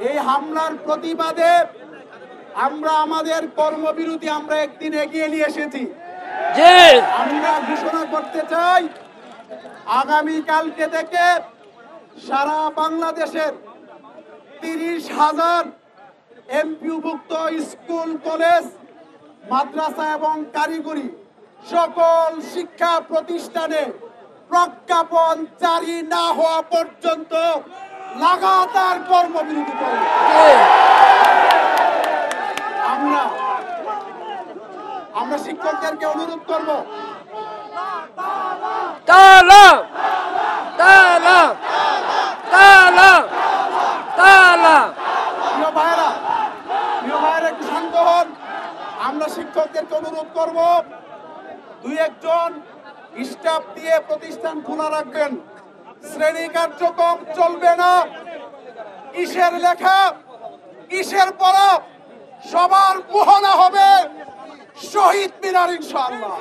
এই হামলার প্রতিবাদে আমরা আমাদের কর্মবিরতি আমরা একদিন এগিয়ে নিয়ে এসেছি। আমরা ঘোষণা করতে চাই আগামী কালকে থেকে সারা বাংলাদেশের 30,000 এমপিওভুক্ত স্কুল, কলেজ, মাদ্রাসা এবং কারিগরি সকল শিক্ষা প্রতিষ্ঠানে প্রজ্ঞাপন জারি না হওয়া পর্যন্ত লাগাতার কর্মবিরতি করব। আমরা শিক্ষকদেরকে অনুরোধ করব, প্রিয় ভাইরা একটু শান্ত হন। আমরা শিক্ষকদেরকে অনুরোধ করব, 2-1 স্টাফ দিয়ে প্রতিষ্ঠান খোলা রাখবেন। শ্রেণী কার্যক্রম চলবে না। কিসের লেখা, কিসের পড়া, সবার মোহনা হবে শহীদ মিনার ইনশাআল্লাহ।